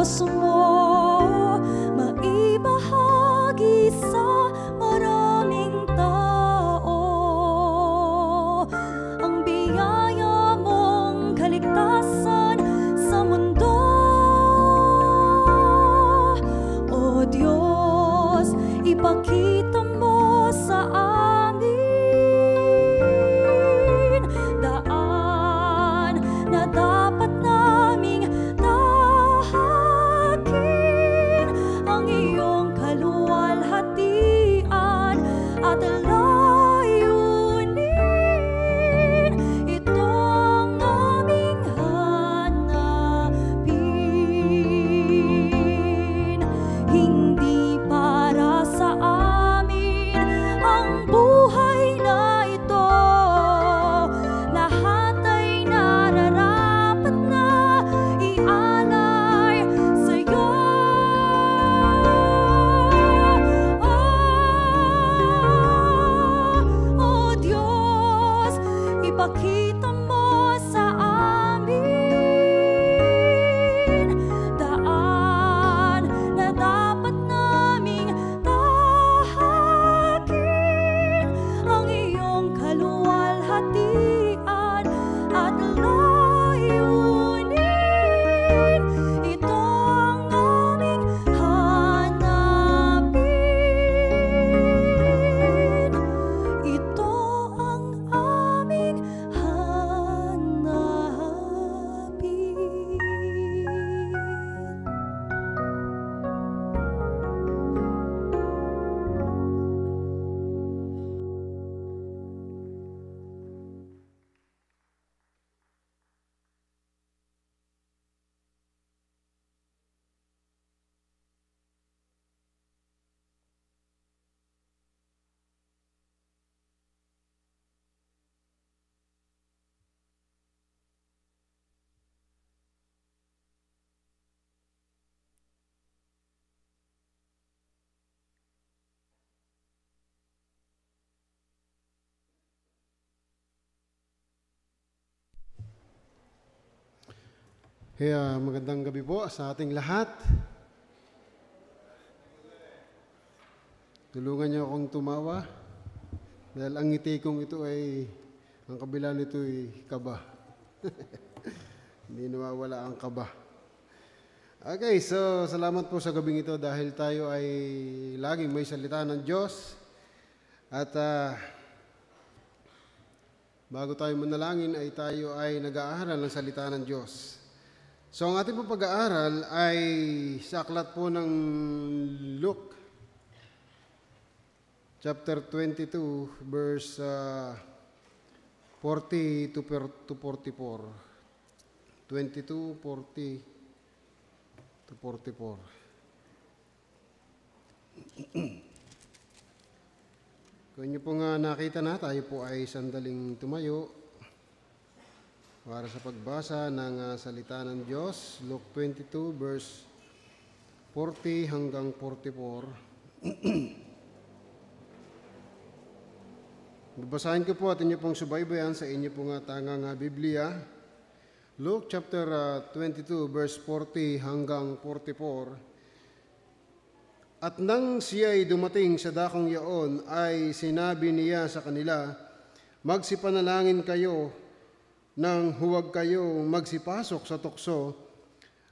oras mo maibahagi sa maraming tao ang biyaya mong kaligtasan sa mundo. O Diyos, ipakita mo sa amin daan na dapat naming tahakin, ang iyong kaluwalhatian at layunin. Ito ang aming hanapin. Hindi para sa amin ang buhay na ito, lahat ay nararapat na ialay sa'yo. O Diyos, ipakita mo sa amin daan na dapat naming tahakin, ang iyong kaluwalhatian at layunin. Ito ang aming hanapin. Ito ang aming hanapin. Magandang gabi po sa ating lahat. Tulungan niyo akong tumawa dahil ang ngiti kong ito ay, ang kabila nito ay kaba. Hindi nawawala ang kaba. Okay, so salamat po sa gabing ito dahil tayo ay laging may salita ng Diyos. At bago tayo manalangin ay tayo ay nag-aaral ng salita ng Diyos. So ang ating pong pag-aaral ay sa aklat po ng Luke, chapter 22, verse 40 to 44. 22, 40 to 44. Kung inyo po nga nakita na, tayo po ay sandaling tumayo para sa pagbasa ng salita ng Diyos. Luke 22, verse 40 hanggang 44. Babasahin ko po at inyo pong subaybayan sa inyo pong tangang Biblia. Luke chapter 22, verse 40 hanggang 44. At nang siya'y dumating sa dakong yaon, ay sinabi niya sa kanila, magsipanalangin kayo nang huwag kayo magsipasok sa tukso.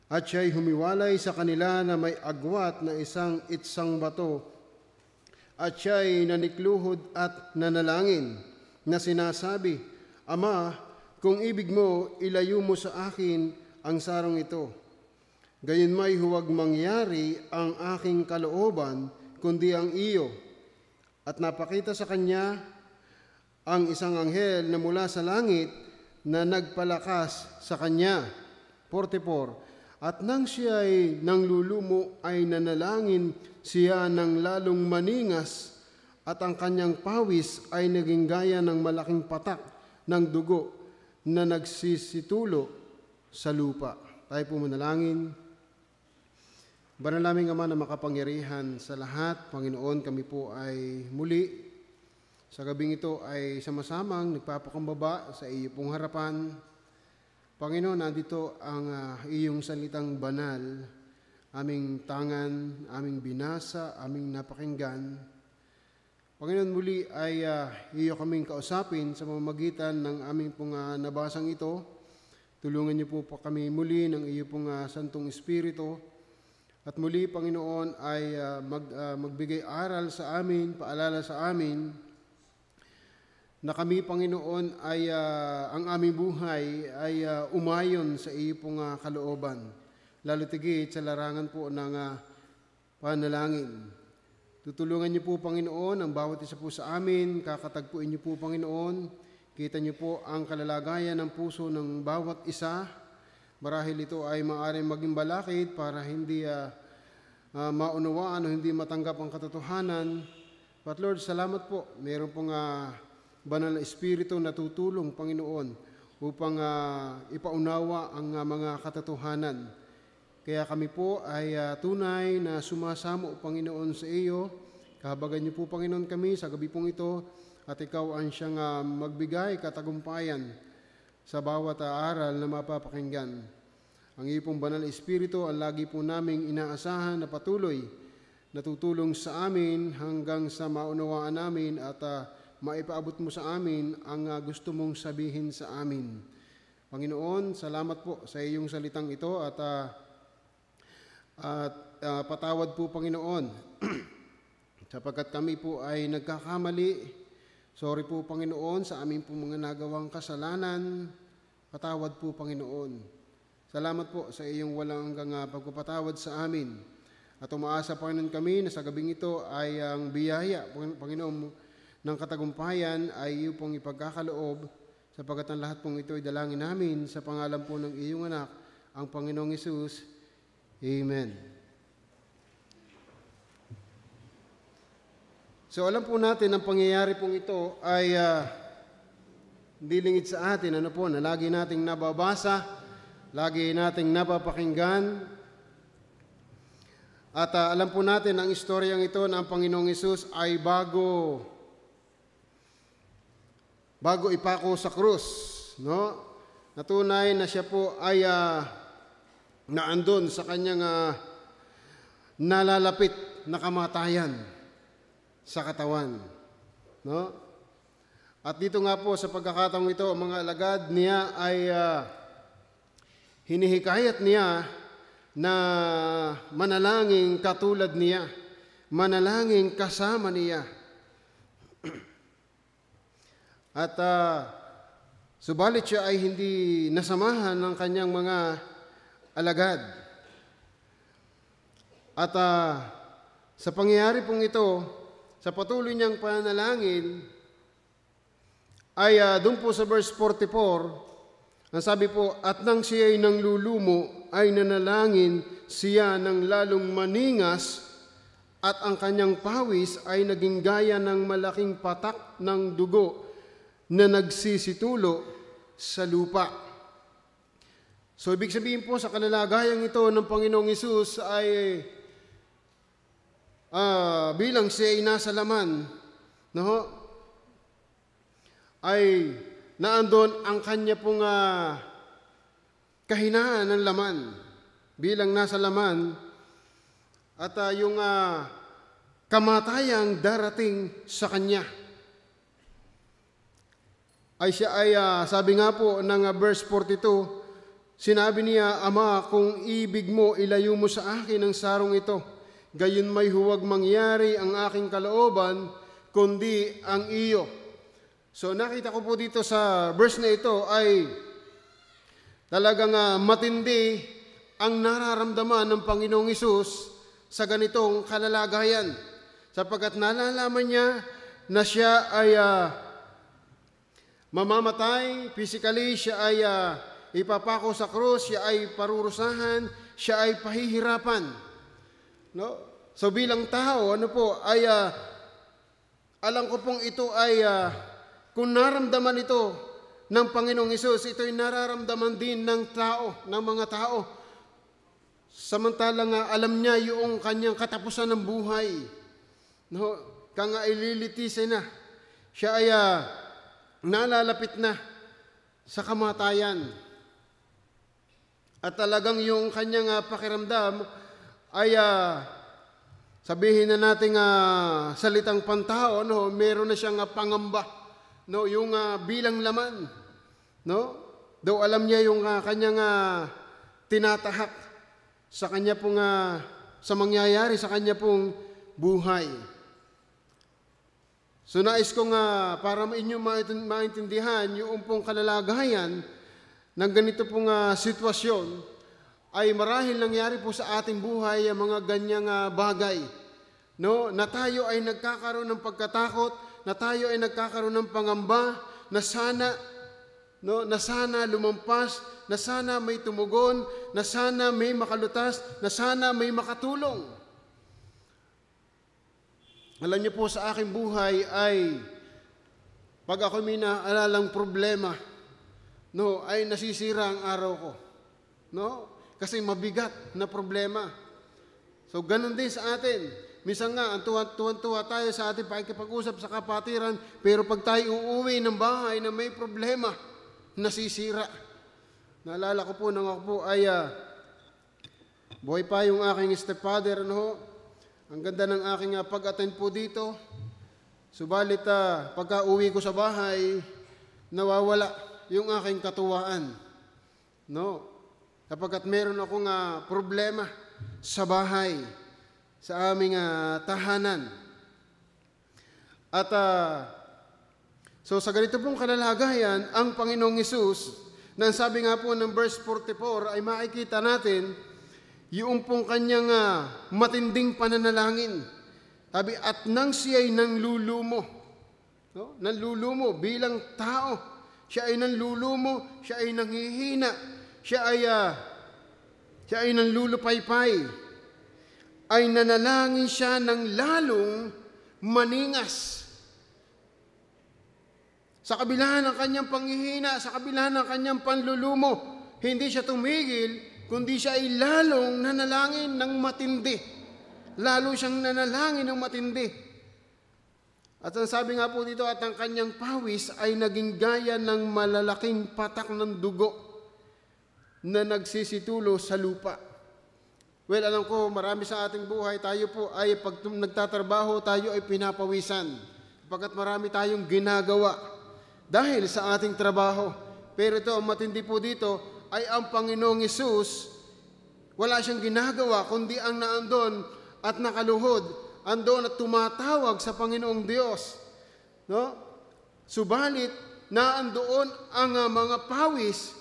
At siya'y humiwalay sa kanila na may agwat na isang itsang bato. At siya'y nanikluhod at nanalangin na sinasabi, Ama, kung ibig mo, ilayo mo sa akin ang sarong ito. Gayunmay huwag mangyari ang aking kalooban, kundi ang iyo. At napakita sa kanya ang isang anghel na mula sa langit na nagpalakas sa kanya. 44. At nang siya ay nanglulumo ay nanalangin siya ng lalong maningas at ang kanyang pawis ay naging gaya ng malaking patak ng dugo na nagsisitulo sa lupa. Tayo po manalangin. Banal naming Ama na makapangyarihan sa lahat, Panginoon, kami po ay muli sa gabing ito ay sama-samang nagpapakumbaba sa iyo pong harapan. Panginoon, nandito ang iyong salitang banal aming tangan, aming binasa, aming napakinggan. Panginoon, muli ay iyo kaming kausapin sa pamamagitan ng aming pong nabasang ito. Tulungan niyo po kami muli ng iyo pong Santong Espiritu. At muli, Panginoon, ay magbigay aral sa amin, paalala sa amin, na kami, Panginoon, ay ang aming buhay ay umayon sa iyo pong kalooban. Lalo tigit sa larangan po ng panalangin. Tutulungan niyo po, Panginoon, ang bawat isa po sa amin. Kakatagpuin niyo po, Panginoon. Kita niyo po ang kalalagayan ng puso ng bawat isa. Marahil ito ay maaaring maging balakid para hindi maunawaan o hindi matanggap ang katotohanan. But Lord, salamat po. Meron pong banal na Espiritu na tutulong, Panginoon, upang ipaunawa ang mga katotohanan. Kaya kami po ay tunay na sumasamo, Panginoon, sa iyo. Kahabagan niyo po, Panginoon, kami sa gabi pong ito at ikaw ang siyang magbigay katagumpayan sa bawat aral na mapapakinggan. Ang iyo pong banal na Espiritu ang lagi po naming inaasahan na patuloy na tutulong sa amin hanggang sa maunawaan namin at maipaabot mo sa amin ang gusto mong sabihin sa amin. Panginoon, salamat po sa iyong salitang ito at patawad po, Panginoon, sapagkat kami po ay nagkakamali. Sorry po, Panginoon, sa aming po mga nagawang kasalanan. Patawad po, Panginoon. Salamat po sa iyong walang hanggang pagpapatawad sa amin. At umaasa, Panginoon, kami na sa gabing ito ay ang biyaya, Panginoon, ng katagumpayan ay iyo pong ipagkakaloob, sapagkat ang lahat pong ito ay dalangin namin sa pangalan po ng iyong anak, ang Panginoong Hesus. Amen. So alam po natin ang pangyayari pong ito ay hindi lingid sa atin, na lagi nating nababasa, lagi nating napapakinggan. At alam po natin ang istoryang ito na ang Panginoong Hesus ay bago ipako sa krus, no? Natunay na siya po ay naandun sa kanyang nalalapit na kamatayan sa katawan, no? At dito nga po sa pagkakataong ito, mga alagad niya ay hinihikayat niya na manalangin katulad niya, manalangin kasama niya. At subalit siya ay hindi nasamahan ng kanyang mga alagad. At sa pangyayari pong ito, sa patuloy niyang panalangin, ay doon po sa verse 44, ang sabi po, at nang siya ay nanglulumo, ay nanalangin siya ng lalong maningas, at ang kanyang pawis ay naging gaya ng malaking patak ng dugo na nagsisitulo sa lupa. So, ibig sabihin po sa kalalagayang ito ng Panginoong Hesus ay bilang siya ay nasa laman, no? Ay naandon ang kanya pong kahinaan ng laman bilang nasa laman at yung kamatayang darating sa kanya. Ay siya ay, sabi nga po ng verse 42, sinabi niya, Ama, kung ibig mo, ilayo mo sa akin ang sarong ito. Gayon may huwag mangyari ang aking kalooban, kundi ang iyo. So nakita ko po dito sa verse na ito ay talagang matindi ang nararamdaman ng Panginoong Hesus sa ganitong kalalagayan. Sapagkat nalalaman niya na siya ay mamamatay, physically, siya ay ipapako sa krus, siya ay parurusahan, siya ay pahihirapan. No? So bilang tao, ay alam ko pong ito ay kung naramdaman ito ng Panginoong Hesus, ito'y nararamdaman din ng tao, ng mga tao. Samantalang alam niya yung kanyang katapusan ng buhay. No? Kang ililitisin na. Siya ay nalalapit na sa kamatayan. At talagang yung kanyang pakiramdam ay sabihin na natin salitang pantao, no, meron na siyang pangamba, no, yung bilang laman, no? Daw alam niya yung kanyang tinatahak sa kanya pong sa mangyayari sa kanya pong buhay. So nais ko para inyo maintindihan yung pong kalalagayan ng ganito pong sitwasyon, ay marahil nangyari po sa ating buhay ang mga ganyang bagay. No? Na tayo ay nagkakaroon ng pagkatakot, na tayo ay nagkakaroon ng pangamba, na sana lumampas, na sana may tumugon, na sana may makalutas, na sana may makatulong. Alam niyo po, sa aking buhay ay pag ako may naalalang problema, no, ay nasisira ang araw ko. No? Kasi mabigat na problema. So, ganun din sa atin. Minsan nga, ang tuwan-tuwa tayo sa ating pakikipag-usap sa kapatiran, pero pag tayo uuwi ng bahay na may problema, nasisira. Naalala ko po nang ako po ay buhay pa yung aking stepfather, ano. Ang ganda ng aking pag-attend po dito. Subalit pagka uwi ko sa bahay, nawawala yung aking katuwaan. No? Kapagkat meron akong problema sa bahay, sa aming tahanan. At so sa ganito pong kalalagayan, ang Panginoong Hesus, na sabi nga po ng verse 44, ay makikita natin yung pong kanyang matinding pananalangin. Sabi, at nang siya'y nanlulumo, no? Nanlulumo bilang tao. Siya ay nanlulumo, siya ay nanghihina, siya ay nanlulupaypay, ay nanalangin siya ng lalong maningas. Sa kabila ng kanyang panghihina, sa kabila ng kanyang panlulumo, hindi siya tumigil, kundi siya ay lalong nanalangin ng matindi. Lalo siyang nanalangin ng matindi. At ang sabi nga po dito, at ang kanyang pawis ay naging gaya ng malalaking patak ng dugo na nagsisitulo sa lupa. Well, alam ko, marami sa ating buhay, tayo po ay pag nagtatrabaho, tayo ay pinapawisan. Pagkat marami tayong ginagawa dahil sa ating trabaho. Pero ito, ang matindi po dito, ay ang Panginoong Hesus, wala siyang ginagawa, kundi ang naandon at nakaluhod, andon at tumatawag sa Panginoong Diyos. No? Subalit, naandoon ang mga pawis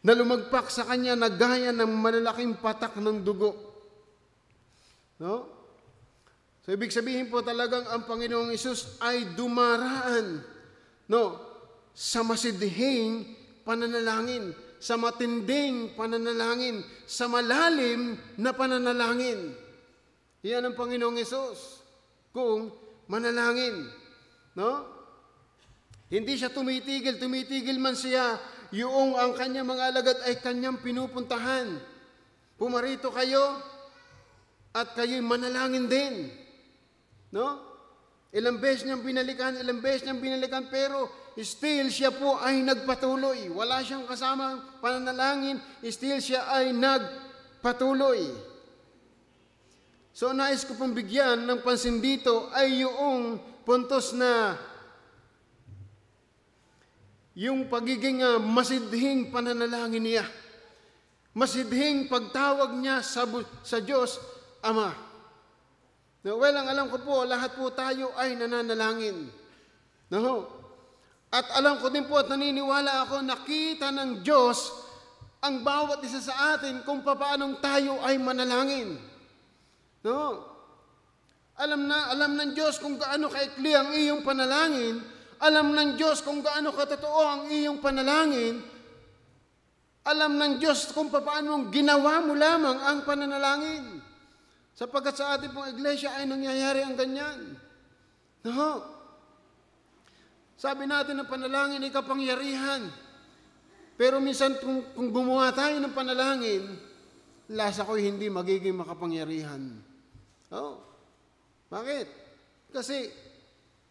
na lumagpak sa kanya na gaya ng malalaking patak ng dugo. No? So, ibig sabihin po talagang ang Panginoong Hesus ay dumaraan, no, sa masidhing pananalangin, sa matinding pananalangin, sa malalim na pananalangin. Yan ang Panginoong Hesus kung manalangin. No? Hindi siya tumitigil man siya, yung ang kanyang mga alagad ay kanyang pinupuntahan. Pumarito kayo at kayo'y manalangin din. No? Ilang beses niyang binalikan, pero still siya po ay nagpatuloy. Wala siyang kasamang pananalangin, still siya ay nagpatuloy. So nais ko pong bigyan ng pansin dito ay yung puntos na yung pagiging masidhing pananalangin niya. Masidhing pagtawag niya sa Diyos Ama. Well, ang alam ko po, lahat po tayo ay nananalangin. No? At alam ko din po at naniniwala ako, nakita ng Diyos ang bawat isa sa atin kung paanong tayo ay manalangin. No? Alam ng Diyos kung gaano kaikli ang iyong panalangin. Alam ng Diyos kung gaano katotoo ang iyong panalangin. Alam ng Diyos kung paano ginawa mo lamang ang pananalangin. Sapagkat sa ating pong iglesia ay nangyayari ang ganyan. No? Sabi natin ng panalangin ay kapangyarihan. Pero minsan kung gumawa tayo ng panalangin, lasa ko'y hindi magiging makapangyarihan. Oh. Bakit? Kasi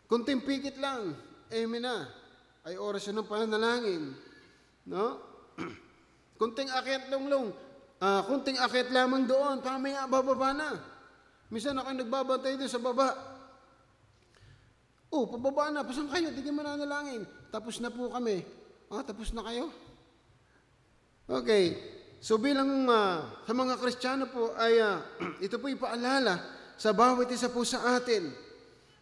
kunting pikit lang, amen na, ay oras yun ng panalangin. No? Kunting akyat lunglong, kunting akit lamang doon, pamaya bababa na. Minsan ako nagbabantay doon sa baba. Pababa na, pasan kayo, di kayo mananalangin. Tapos na po kami. Tapos na kayo? Okay, so bilang sa mga Kristiyano po ay ito po ipaalala sa bawat isa po sa atin.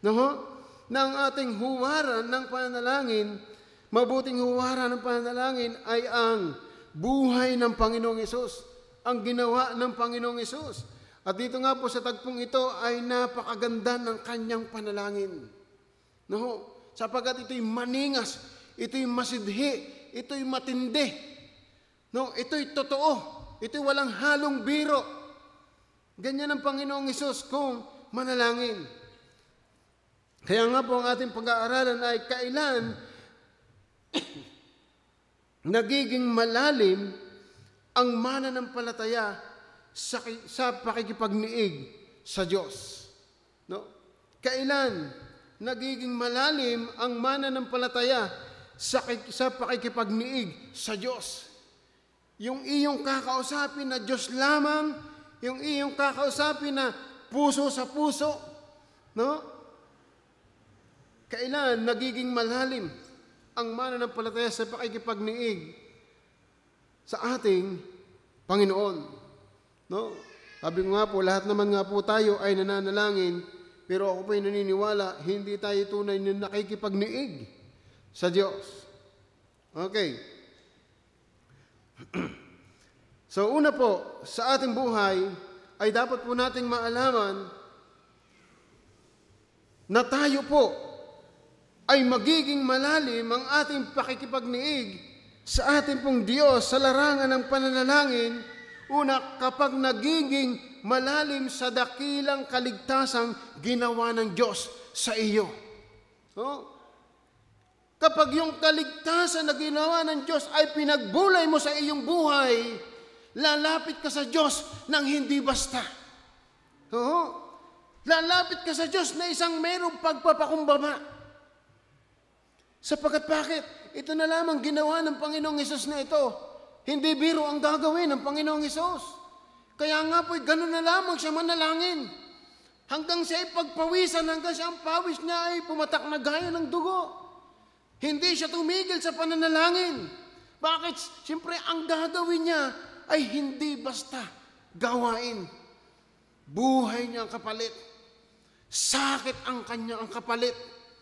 Na ang ating huwaran ng pananalangin, mabuting huwaran ng pananalangin ay ang buhay ng Panginoong Hesus, ang ginawa ng Panginoong Hesus. At dito nga po sa tagpong ito ay napakaganda ng kanyang panalangin. Sapagkat ito'y maningas, ito'y masidhi, ito'y matindi. Ito'y totoo, ito'y walang halong biro. Ganyan ang Panginoong Hesus kung manalangin. Kaya nga po ang ating pag-aaralan ay kailan nagiging malalim ang mananampalataya sa pakikipagniig sa Diyos. Kailan nagiging malalim ang mananampalataya sa pakikipagniig sa Diyos? Yung iyong kakausapin na Diyos lamang, yung iyong kakausapin na puso sa puso, Kailan nagiging malalim ang mananampalataya sa pakikipagniig sa ating Panginoon? Sabi ko nga po, lahat naman nga po tayo ay nananalangin, pero ako po'y naniniwala, hindi tayo tunay na nakikipagniig sa Diyos. Okay. So una po, sa ating buhay, ay dapat po nating maalaman na tayo po ay magiging malalim ang ating pakikipagniig sa ating pong Diyos sa larangan ng pananalangin, una kapag nagiging malalim sa dakilang kaligtasang ginawa ng Diyos sa iyo. Kapag yung kaligtasan na ginawa ng Diyos ay pinagbulay mo sa iyong buhay, lalapit ka sa Diyos nang hindi basta. Lalapit ka sa Diyos na isang mayroong pagpapakumbaba. Sapagkat bakit? Ito na lamang ginawa ng Panginoong Hesus na ito. Hindi biro ang gagawin ng Panginoong Hesus. Kaya nga po'y gano'n na lamang siya manalangin. Hanggang siya ay pagpawisan, hanggang siya ang pawis niya ay pumatak na gaya ng dugo. Hindi siya tumigil sa pananalangin. Bakit? Siyempre, ang gagawin niya ay hindi basta gawain. Buhay niya ang kapalit. Sakit ang kanya ang kapalit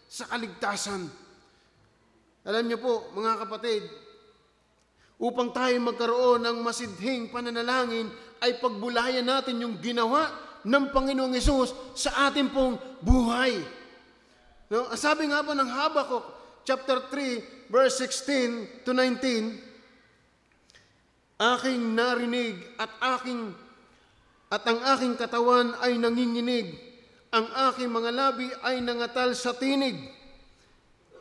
sa kaligtasan. Alam niyo po, mga kapatid, upang tayo magkaroon ng masidhing pananalangin, ay pagbulayan natin yung ginawa ng Panginoong Hesus sa ating pong buhay. Sabi nga po ng Habakuk, chapter 3, verse 16 to 19, aking narinig at ang aking katawan ay nanginginig, ang aking mga labi ay nangatal sa tinig.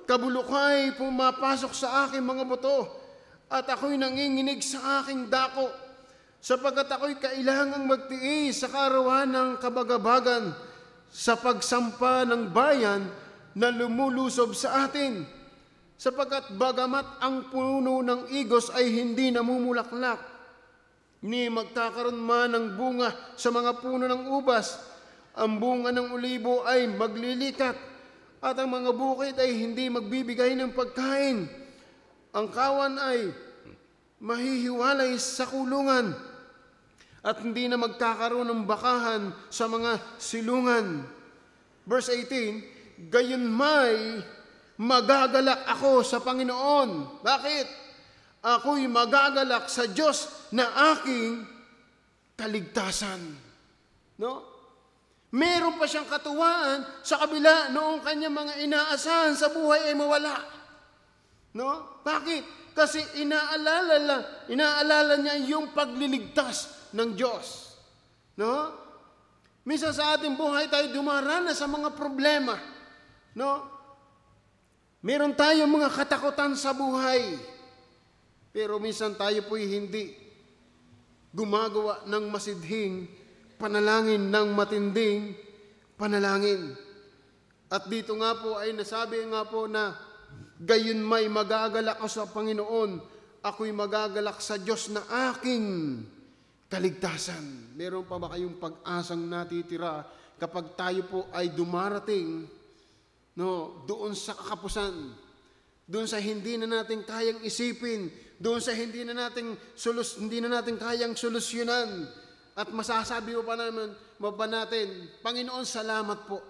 Kabulukay pumapasok sa aking mga buto, at ako'y nanginginig sa aking dako, sapagkat ako'y kailangang magtiis sa karawan ng kabagabagan sa pagsampa ng bayan na lumulusob sa atin. Sapagkat bagamat ang puno ng igos ay hindi namumulaklak, ni magkakaroon man ng bunga sa mga puno ng ubas, ang bunga ng ulibo ay maglilikat, at ang mga bukid ay hindi magbibigay ng pagkain. Ang kawan ay mahihiwalay sa kulungan, at hindi na magkakaroon ng bakahan sa mga silungan. Verse 18, gayon may magagalak ako sa Panginoon. Bakit? Ako'y magagalak sa Diyos na aking kaligtasan. Meron pa siyang katuwaan sa kabila noong kanyang mga inaasahan sa buhay ay mawala. Bakit? Kasi inaalala niya yung pagliligtas ng Diyos. Minsan sa ating buhay tayo dumaranas sa mga problema. Meron tayong mga katakutan sa buhay. Pero minsan tayo po'y hindi gumagawa ng masidhing panalangin, ng matinding panalangin. At dito nga po ay nasabi nga po na gayon may magagalak ako sa Panginoon, ako'y magagalak sa Diyos na aking kaligtasan. Meron pa ba kayong pag-asang natitira kapag tayo po ay dumarating doon sa kakapusan, doon sa hindi na natin kayang isipin, doon sa hindi na natin kayang solusyonan, at masasabi mo ba natin, Panginoon, salamat po,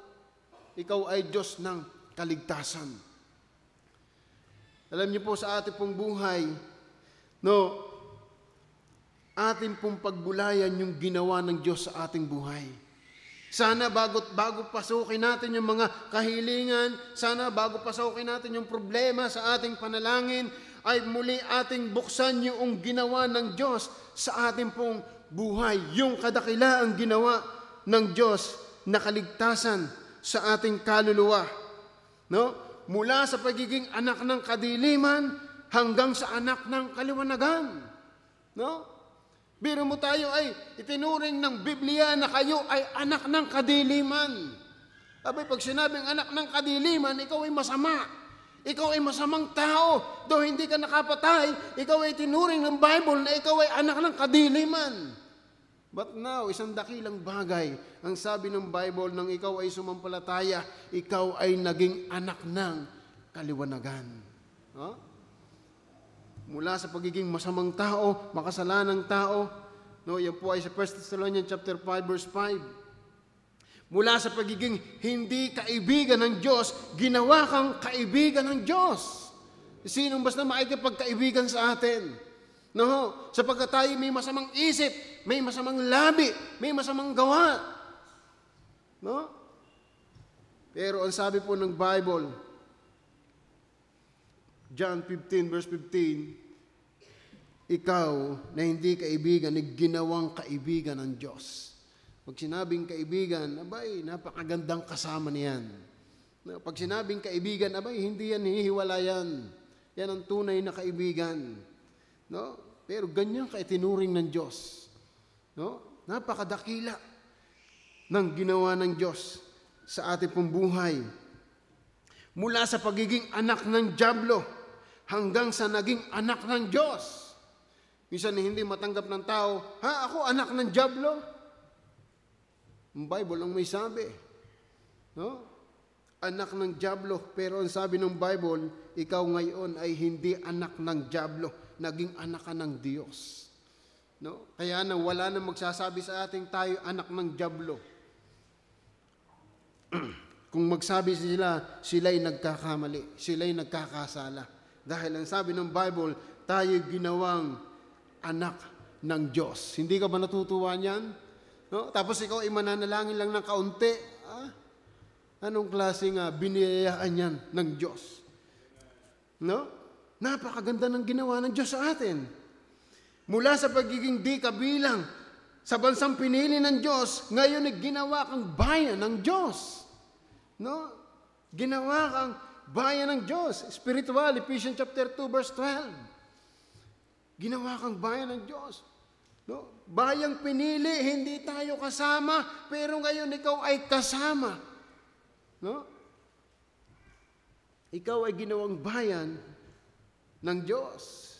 ikaw ay Diyos ng kaligtasan. Alam niyo po, sa ating pong buhay, ating pong pagbulayan yung ginawa ng Diyos sa ating buhay. Sana bago pasukin natin yung mga kahilingan, sana bago pasukin natin yung problema sa ating panalangin, ay muli ating buksan yung ginawa ng Diyos sa ating pong buhay. Yung kadakilaang ginawa ng Diyos na kaligtasan sa ating kaluluwa. Mula sa pagiging anak ng kadiliman hanggang sa anak ng kaliwanagan. Biro mo, tayo ay itinuring ng Biblia na kayo ay anak ng kadiliman. Abay, pag sinabing anak ng kadiliman, ikaw ay masama. Ikaw ay masamang tao. Though hindi ka nakapatay, ikaw ay tinuring ng Bible na ikaw ay anak ng kadiliman. But now, isang dakilang bagay, ang sabi ng Bible, nang ikaw ay sumampalataya, ikaw ay naging anak ng kaliwanagan. Mula sa pagiging masamang tao, makasalanang tao, yan po ay sa 1 Thessalonians chapter 5 verse 5. Mula sa pagiging hindi kaibigan ng Diyos, ginawa kang kaibigan ng Diyos. Sinong basta makikipagkaibigan sa atin? Sapagkat tayo may masamang isip, may masamang labi, may masamang gawa. Pero ang sabi po ng Bible, John 15 verse 15, ikaw na hindi kaibigan, ginawang kaibigan ng Diyos. Pag sinabing kaibigan, abay, napakagandang kasama niyan. Pag sinabing kaibigan, abay, hindi yan hihiwalayan. Yan ang tunay na kaibigan. Pero ganyan ka itinuring ng Diyos. Napakadakila ng ginawa ng Diyos sa ating pong buhay. Mula sa pagiging anak ng dyablo, hanggang sa naging anak ng Diyos. Minsan hindi matanggap ng tao, ako anak ng dyablo? Ang Bible ang may sabi. Anak ng dyablo, pero ang sabi ng Bible, ikaw ngayon ay hindi anak ng dyablo, naging anak ka ng Diyos. Kaya wala na magsasabi sa ating tayo anak ng dyablo. Kung magsabi sila'y nagkakamali, sila'y nagkakasala. Dahil ang sabi ng Bible, tayo ginawang anak ng Diyos. Hindi ka ba natutuwa niyan? Tapos ikaw ay mananalangin lang ng kaunti. Anong klaseng biniyayaan yan ng Diyos? Napakaganda ng ginawa ng Diyos sa atin. Mula sa pagiging di kabilang sa bansang pinili ng Diyos, ngayon ay ginawa kang bayan ng Diyos. Ginawa kang bayan ng Diyos. Spiritual, Ephesians chapter 2 verse 12. Ginawa kang bayan ng Diyos. Bayang pinili, hindi tayo kasama, pero ngayon ikaw ay kasama. Ikaw ay ginawang bayan ng Diyos.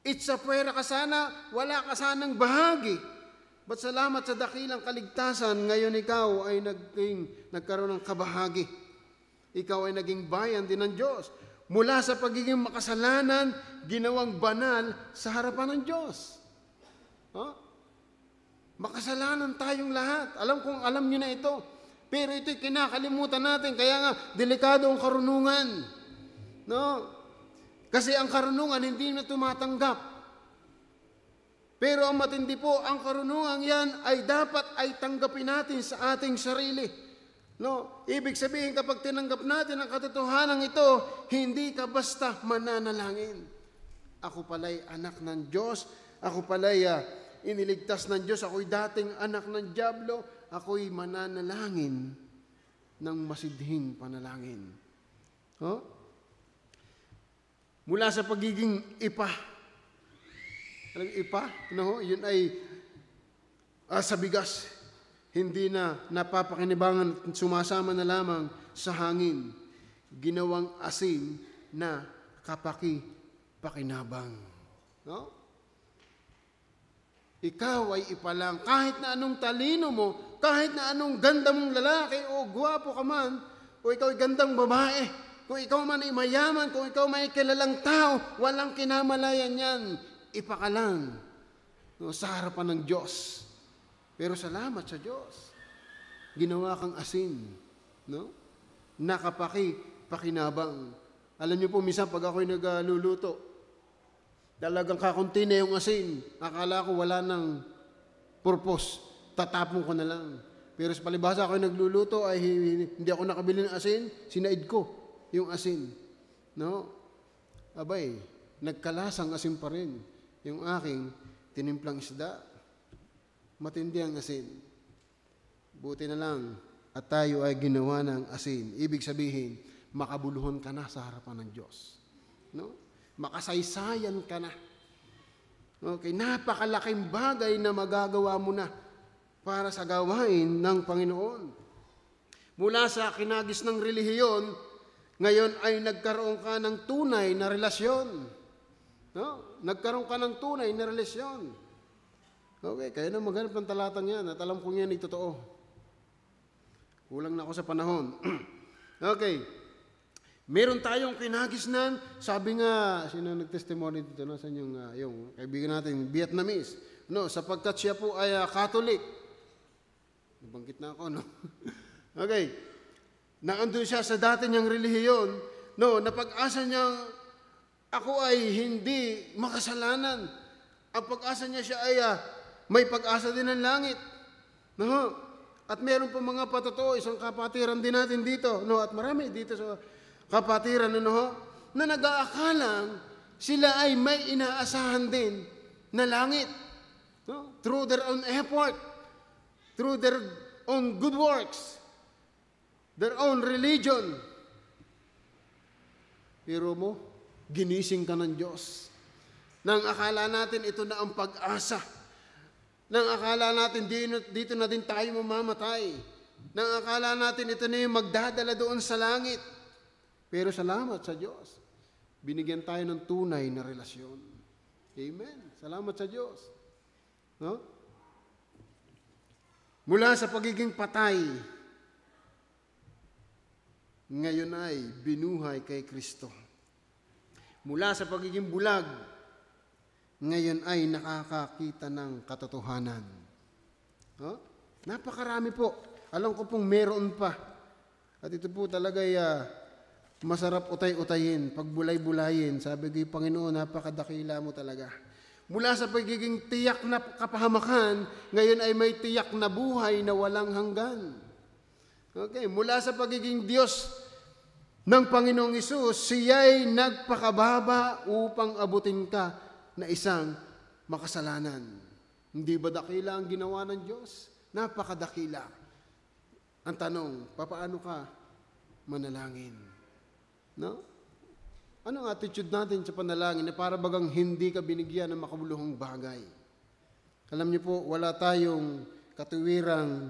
It's a prayer ka sana, wala ka sanang bahagi. But salamat sa dakilang kaligtasan, ngayon ikaw ay nagkaroon ng kabahagi. Ikaw ay naging bayan din ng Diyos. Mula sa pagiging makasalanan, ginawang banal sa harapan ng Diyos. Makasalanan tayong lahat. Alam nyo na ito. Pero ito'y kinakalimutan natin. Kaya nga, delikado ang karunungan. Kasi ang karunungan hindi na tumatanggap. Pero ang matindi po, ang karunungan yan ay dapat ay tanggapin natin sa ating sarili. Ibig sabihin, kapag tinanggap natin ang katotohanan ito, hindi ka basta mananalangin. Ako pala'y anak ng Diyos. Ako pala'y iniligtas ng Diyos. Ako'y dating anak ng dyablo. Ako'y mananalangin ng masidhing panalangin. Mula sa pagiging ipa. Alam, ipa? Yun ay sa bigas. Hindi na napapakinabangan, sumasama na lamang sa hangin. Ginawang asin na kapaki-pakinabang. Ikaw ay ipalang. Kahit na anong talino mo, kahit na anong ganda mong lalaki o gwapo ka man, o ikaw ay gandang babae, kung ikaw man ay mayaman, kung ikaw may kilalang tao, walang kinamalayan yan. Ipakalang sa harapan ng Diyos. Pero salamat sa Diyos. Ginawa kang asin. No? Pakinabang. Alam niyo po, minsan pag ako'y nagluluto, talagang kakunti na yung asin. Akala ko wala ng purpose. Tatapon ko na lang. Pero sa palibhasa ako'y nagluluto, ay hindi ako nakabili ng asin, sinaid ko yung asin. No? Abay, nagkalasang asin pa rin. Yung aking tinimplang isda. Matindi ang asin. Buti na lang at tayo ay ginawa ng asin. Ibig sabihin, makabuluhan ka na sa harapan ng Diyos. No? Makasaysayan ka na. Okay, napakalaking bagay na magagawa mo na para sa gawain ng Panginoon. Mula sa kinagis ng relihiyon, ngayon ay nagkaroon ka ng tunay na relasyon. No? Nagkaroon ka ng tunay na relasyon. Okay, kaya na maghanap ng talatang yan at alam kong yan ay totoo. Kulang na ako sa panahon. Okay. Meron tayong kinagisnan. Sabi nga, sino nag-testimony dito? Nasaan yung kaibigan natin, Vietnamese? No, sapagkat siya po ay Catholic. Nabanggit na ako, no? Okay. Naandun siya sa dati niyang relihiyon. No, napag-asa niyang ako ay hindi makasalanan. Ang pag-asa niya siya ay may pag-asa din ng langit. No? At meron po mga patotoo, isang kapatiran din natin dito. No? At marami dito sa kapatiran na nag-aakalang sila ay may inaasahan din na langit. No? Through their own effort, through their own good works, their own religion. Pero mo, ginising ka ng Diyos. Nang akala natin ito na ang pag-asa. Nang akala natin dito na din tayo mamamatay. Nang akala natin ito na yung magdadala doon sa langit. Pero salamat sa Diyos. Binigyan tayo ng tunay na relasyon. Amen. Salamat sa Diyos. No? Mula sa pagiging patay, ngayon ay binuhay kay Kristo. Mula sa pagiging bulag, ngayon ay nakakakita ng katotohanan. Oh? Napakarami po. Alam ko pong meron pa. At ito po talaga ay masarap utay-utayin, pagbulay-bulayin. Sabi ko, Panginoon, napakadakila mo talaga. Mula sa pagiging tiyak na kapahamakan, ngayon ay may tiyak na buhay na walang hanggan. Okay, mula sa pagiging Diyos ng Panginoong Hesus, siya'y nagpakababa upang abutin ka na isang makasalanan. Hindi ba dakila ang ginawa ng Diyos? Napakadakila. Ang tanong, papaano ka manalangin? No? Anong attitude natin sa panalangin na para bagang hindi ka binigyan ng makabuluhang bagay? Alam niyo po, wala tayong katuwirang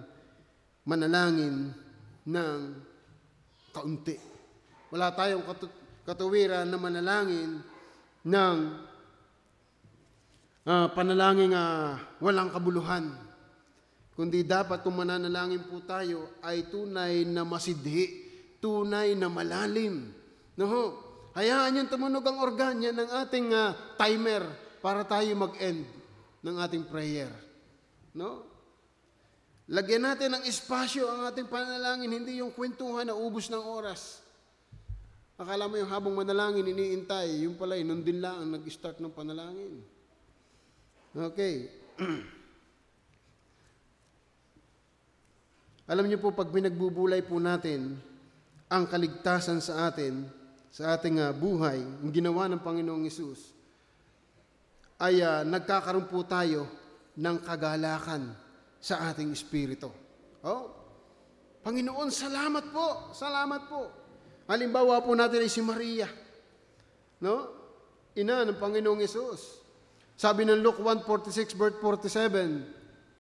manalangin ng kaunti. Wala tayong katuwiran na manalangin ng panalangin walang kabuluhan. Kundi dapat kung mananalangin po tayo ay tunay na masidhi, tunay na malalim. No? Hayaan yung tumunog ang organya ng ating timer para tayo mag-end ng ating prayer. No? Lagyan natin ng espasyo ang ating panalangin, hindi yung kwentuhan na ubos ng oras. Akala mo yung habang manalangin, iniintay, yung pala, nun din lang ang nag-start ng panalangin. Okay. Alam niyo po, pag pinagbubulay po natin ang kaligtasan sa atin, sa ating buhay, ang ginawa ng Panginoong Hesus, ay nagkakaroon po tayo ng kagalakan sa ating espiritu. Oh, Panginoon, salamat po, salamat po. Halimbawa po natin ay si Maria, no? Ina ng Panginoong Hesus. Sabi ng Luke 1:46, verse 47,